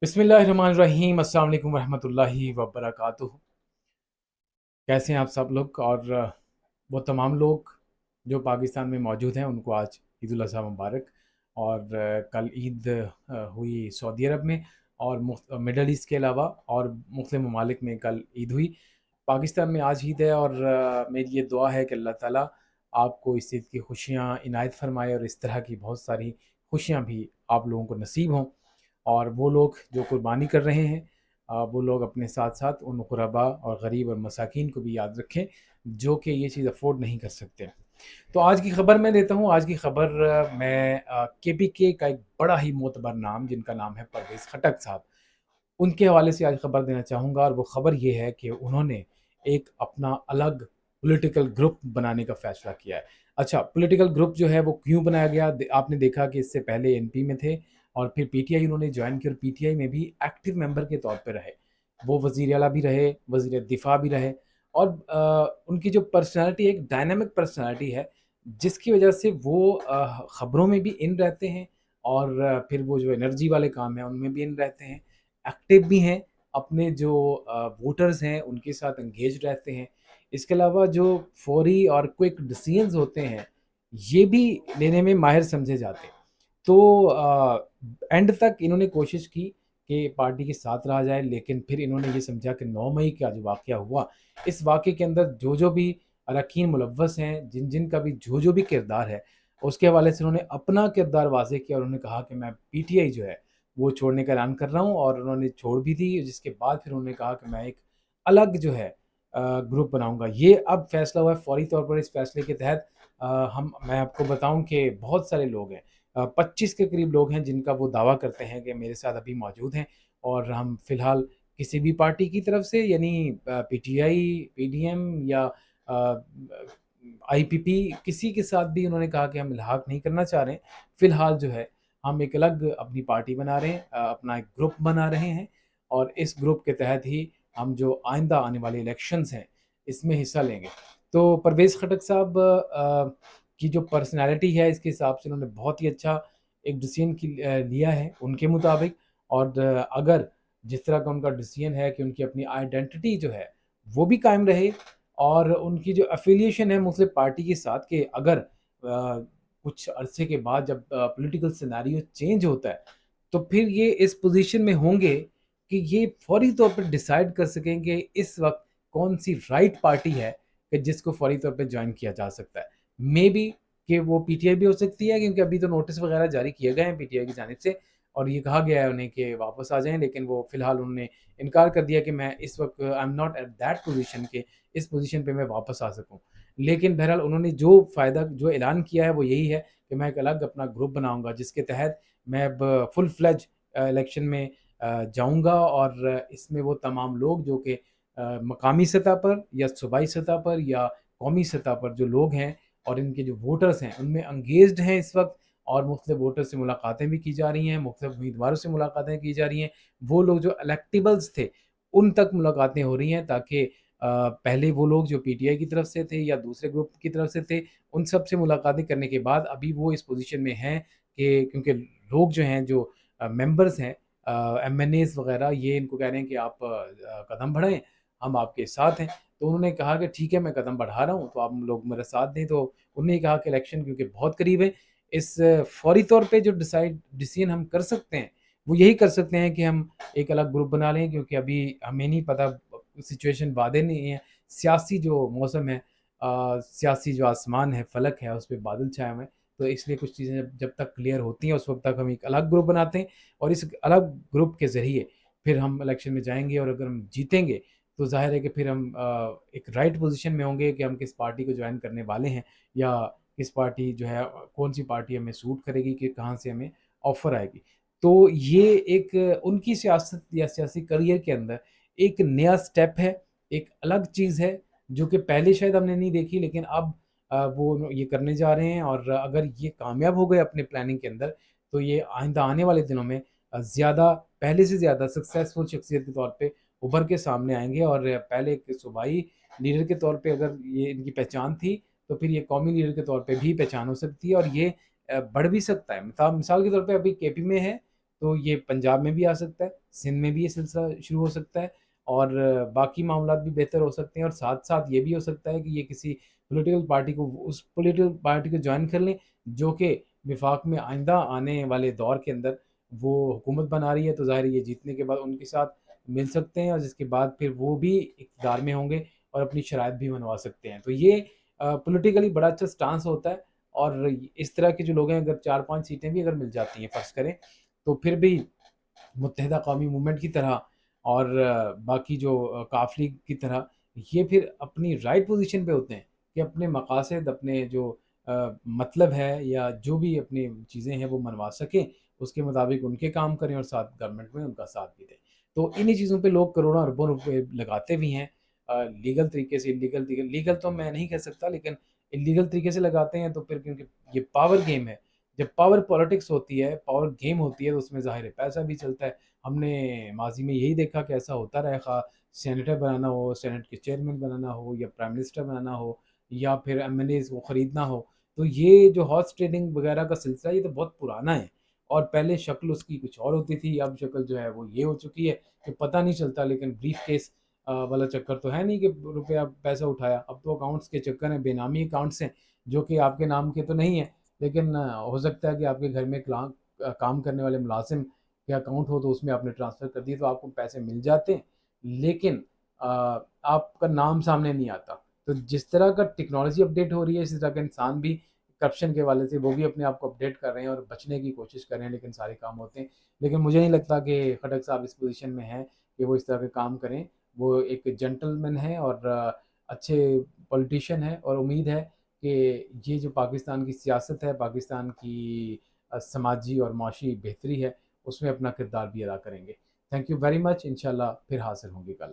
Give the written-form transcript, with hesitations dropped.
बिस्मिल्लाहिर्रहमानिर्रहीम। अस्सलाम वालेकुम रहमतुल्लाहि व बरकातुहू। कैसे हैं आप सब लोग? और वो तमाम लोग जो पाकिस्तान में मौजूद हैं उनको आज ईद उल अज़हा मुबारक। और कल ईद हुई सऊदी अरब में, और मिडल ईस्ट के अलावा और मुख्तलिफ ममालिक में कल ईद हुई। पाकिस्तान में आज ईद है, और मेरी ये दुआ है कि अल्लाह ताला आपको इस ईद की खुशियाँ इनायत फरमाए, और इस तरह की बहुत सारी खुशियाँ भी आप लोगों को नसीब हों। और वो लोग जो कुर्बानी कर रहे हैं, वो लोग अपने साथ साथ उन गुरबा और गरीब और मसाकीन को भी याद रखें जो कि ये चीज़ अफोर्ड नहीं कर सकते। तो आज की खबर मैं देता हूँ। आज की खबर मैं केपीके का एक बड़ा ही मोतबर नाम, जिनका नाम है परवेज़ खटक साहब, उनके हवाले से आज खबर देना चाहूँगा। और वो खबर ये है कि उन्होंने एक अपना अलग पॉलिटिकल ग्रुप बनाने का फ़ैसला किया है। अच्छा, पॉलिटिकल ग्रुप जो है वो क्यों बनाया गया? आपने देखा कि इससे पहले एनपी में थे, और फिर पीटीआई उन्होंने जॉइन की, और पीटीआई में भी एक्टिव मेंबर के तौर पे रहे। वो वज़ीर आला भी रहे, वज़ीर दिफ़ा भी रहे, और उनकी जो पर्सनैलिटी एक डायनामिक पर्सनैलिटी है, जिसकी वजह से वो ख़बरों में भी इन रहते हैं, और फिर वो जो एनर्जी वाले काम हैं उनमें भी इन रहते हैं, एक्टिव भी हैं, अपने जो वोटर्स हैं उनके साथ एंगेज रहते हैं। इसके अलावा जो फौरी और क्विक डिसीजंस होते हैं, ये भी लेने में माहिर समझे जाते हैं। तो एंड तक इन्होंने कोशिश की कि पार्टी के साथ रहा जाए, लेकिन फिर इन्होंने ये समझा कि 9 मई का जो वाक़या हुआ, इस वाक़ये के अंदर जो भी अरकान मुलव्वस हैं, जिन का भी जो भी किरदार है, उसके हवाले से उन्होंने अपना किरदार वाज़ेह किया, और उन्होंने कहा कि मैं पीटीआई जो है वो छोड़ने का ऐलान कर रहा हूँ, और उन्होंने छोड़ भी दी। जिसके बाद फिर उन्होंने कहा कि मैं एक अलग जो है ग्रुप बनाऊँगा। ये अब फैसला हुआ है फौरी तौर पर। इस फैसले के तहत मैं आपको बताऊँ कि बहुत सारे लोग हैं, 25 के करीब लोग हैं जिनका वो दावा करते हैं कि मेरे साथ अभी मौजूद हैं, और हम फ़िलहाल किसी भी पार्टी की तरफ से, यानी पीटीआई, पीडीएम या आईपीपी, किसी के साथ भी उन्होंने कहा कि हम इल्हाक नहीं करना चाह रहे हैं। फ़िलहाल जो है हम एक अलग अपनी पार्टी बना रहे हैं, अपना एक ग्रुप बना रहे हैं, और इस ग्रुप के तहत ही हम जो आइंदा आने वाले इलेक्शंस हैं इसमें हिस्सा लेंगे। तो परवेज़ खटक साहब की जो पर्सनैलिटी है, इसके हिसाब से उन्होंने बहुत ही अच्छा एक डिसीजन लिया है उनके मुताबिक। और अगर जिस तरह का उनका डिसीजन है कि उनकी अपनी आइडेंटिटी जो है वो भी कायम रहे, और उनकी जो एफ़िलिएशन है मुख्तलिफ पार्टी के साथ, कि अगर कुछ अरसे के बाद जब पॉलिटिकल सिनेरियो चेंज होता है, तो फिर ये इस पोज़ीशन में होंगे कि ये फ़ौरी तौर पे डिसाइड कर सकें कि इस वक़्त कौन-सी राइट पार्टी है कि जिसको फ़ौरी तौर पे जॉइन किया जा सकता है। मेबी कि वो पीटीआई भी हो सकती है, क्योंकि अभी तो नोटिस वगैरह जारी किए गए हैं पीटीआई की जानिब से, और ये कहा गया है उन्हें कि वापस आ जाएँ, लेकिन वो फ़िलहाल उन्होंने इनकार कर दिया कि मैं इस वक़्त I am not at that position के इस पोज़ीशन पे मैं वापस आ सकूँ। लेकिन बहरहाल उन्होंने जो ऐलान किया है वो यही है कि मैं एक अलग अपना ग्रुप बनाऊँगा, जिसके तहत मैं अब फुल फ्लेज इलेक्शन में जाऊँगा, और इसमें वो तमाम लोग जो कि मकामी सतह पर या सूबाई सतह पर या कौमी सतह पर जो लोग हैं, और इनके जो वोटर्स हैं उनमें एंगेज्ड हैं इस वक़्त, और मुख्तलिफ वोटर्स से मुलाकातें भी की जा रही हैं, मुख्तलिफ उम्मीदवारों से मुलाकातें की जा रही हैं। वो लोग जो इलेक्टेबल्स थे, उन तक मुलाकातें हो रही हैं, ताकि पहले वो लोग जो पीटीआई की तरफ से थे या दूसरे ग्रुप की तरफ से थे, उन सब से मुलाकातें करने के बाद अभी वो इस पोज़ीशन में हैं कि क्योंकि लोग जो हैं, जो मेंबर्स हैं, एमएनएज़ वग़ैरह, ये इनको कह रहे हैं कि आप कदम बढ़ाएँ, हम आपके साथ हैं। तो उन्होंने कहा कि ठीक है, मैं कदम बढ़ा रहा हूँ, तो आप लोग मेरा साथ दें। तो उन्होंने कहा कि इलेक्शन क्योंकि बहुत करीब है, इस फौरी तौर पे जो डिसीजन हम कर सकते हैं, वो यही कर सकते हैं कि हम एक अलग ग्रुप बना लें, क्योंकि अभी हमें नहीं पता, सिचुएशन वादे नहीं है, सियासी जो मौसम है, सियासी जो आसमान है, फलक है, उस पे बादल छाए हुए हैं। तो इसलिए कुछ चीज़ें जब जब तक क्लियर होती हैं, उस वक़्त तक हम एक अलग ग्रुप बनाते हैं, और इस अलग ग्रुप के ज़रिए फिर हम इलेक्शन में जाएँगे, और अगर हम जीतेंगे, तो ज़ाहिर है कि फिर हम एक राइट पोज़ीशन में होंगे कि हम किस पार्टी को जॉइन करने वाले हैं, या किस पार्टी जो है, कौन-सी पार्टी हमें सूट करेगी, कि कहाँ से हमें ऑफ़र आएगी। तो ये एक उनकी सियासत या सियासी करियर के अंदर एक नया स्टेप है, एक अलग चीज़ है, जो कि पहले शायद हमने नहीं देखी, लेकिन अब वो ये करने जा रहे हैं, और अगर ये कामयाब हो गए अपने प्लानिंग के अंदर, तो ये आइंदा आने वाले दिनों में ज़्यादा, पहले से ज़्यादा सक्सेसफुल शख्सियत के तौर पे उभर के सामने आएँगे। और पहले एक सूबाई लीडर के तौर पे अगर ये इनकी पहचान थी, तो फिर ये कौमी लीडर के तौर पे भी पहचान हो सकती है, और ये बढ़ भी सकता है। मिसाल के तौर पे अभी केपी में है, تو یہ پنجاب میں بھی آ سکتا ہے، سندھ میں بھی یہ سلسلہ شروع ہو سکتا ہے، اور باقی معاملات بھی بہتر ہو سکتے ہیں، اور ساتھ ساتھ یہ بھی ہو سکتا ہے کہ یہ کسی پولیٹیکل پارٹی کو، اس پولیٹیکل پارٹی کو جوائن کر لیں جو کہ وفاق میں آئندہ آنے والے دور کے اندر وہ حکومت بنا رہی ہے، تو ظاہر ہے یہ جیتنے کے بعد ان کے ساتھ مل سکتے ہیں، اور جس کے بعد پھر وہ بھی اقتدار میں ہوں گے اور اپنی شرائط بھی منوا سکتے ہیں. تو یہ پولیٹیکلی بڑا اچھا سٹانس ہوتا ہے. اور اس طرح کے جو لوگ ہیں، اگر 4-5 سیٹیں بھی اگر مل جاتی ہیں فرض کریں، تو پھر بھی متحدہ قومی موومنٹ کی طرح اور باقی جو کاف لیگ کی طرح یہ پھر اپنی رائٹ پوزیشن پہ ہوتے ہیں کہ اپنے مقاصد، اپنے جو مطلب ہے یا جو بھی اپنی چیزیں ہیں وہ منوا سکیں، اس کے مطابق ان کے کام کریں اور ساتھ گورنمنٹ میں ان کا ساتھ بھی دیں. تو انہی چیزوں پہ لوگ کروڑوں اربوں روپے لگاتے بھی ہیں، لیگل طریقے سے. لیگل تو میں نہیں کہہ سکتا، لیکن انلیگل طریقے سے لگاتے ہیں. تو پھر کیونکہ یہ پاور گیم ہے، جب پاور پالیٹکس ہوتی ہے، پاور گیم ہوتی ہے، تو اس میں ظاہر ہے پیسہ بھی چلتا ہے. ہم نے ماضی میں یہی دیکھا کہ ایسا ہوتا رہا، خواہ سینیٹر بنانا ہو، سینٹ کے چیئرمین بنانا ہو، یا پرائم منسٹر بنانا ہو، یا پھر ایم ایل ایز کو خریدنا ہو. تو یہ جو ہارس ٹریڈنگ وغیرہ کا سلسلہ یہ تو بہت پرانا ہے، اور پہلے شکل اس کی کچھ اور ہوتی تھی، اب شکل جو ہے وہ یہ ہو چکی ہے کہ پتہ نہیں چلتا. لیکن بریف کیس والا چکر تو ہے نہیں کہ روپیہ پیسہ اٹھایا. اب تو اکاؤنٹس کے چکر ہیں، بے نامی اکاؤنٹس ہیں جو کہ آپ کے نام کے تو نہیں ہیں، لیکن ہو سکتا ہے کہ آپ کے گھر میں کام کرنے والے ملازم کے اکاؤنٹ ہو، تو اس میں آپ نے ٹرانسفر کر دیے، تو آپ کو پیسے مل جاتے ہیں، لیکن آپ کا نام سامنے نہیں آتا. تو جس طرح کا ٹیکنالوجی اپڈیٹ ہو رہی ہے، اسی طرح کا انسان بھی کرپشن کے والے سے وہ بھی اپنے آپ کو اپڈیٹ کر رہے ہیں اور بچنے کی کوشش کر رہے ہیں، لیکن سارے کام ہوتے ہیں. لیکن مجھے نہیں لگتا کہ خٹک صاحب اس پوزیشن میں ہیں کہ وہ اس طرح کے کام کریں. وہ ایک جنٹل مین ہے اور اچھے پولیٹیشین ہے، اور امید ہے کہ یہ جو پاکستان کی سیاست ہے، پاکستان کی سماجی اور معاشی بہتری ہے، اس میں اپنا کردار بھی ادا کریں گے. Thank you very much. انشاءاللہ پھر حاصل ہوں گے کل.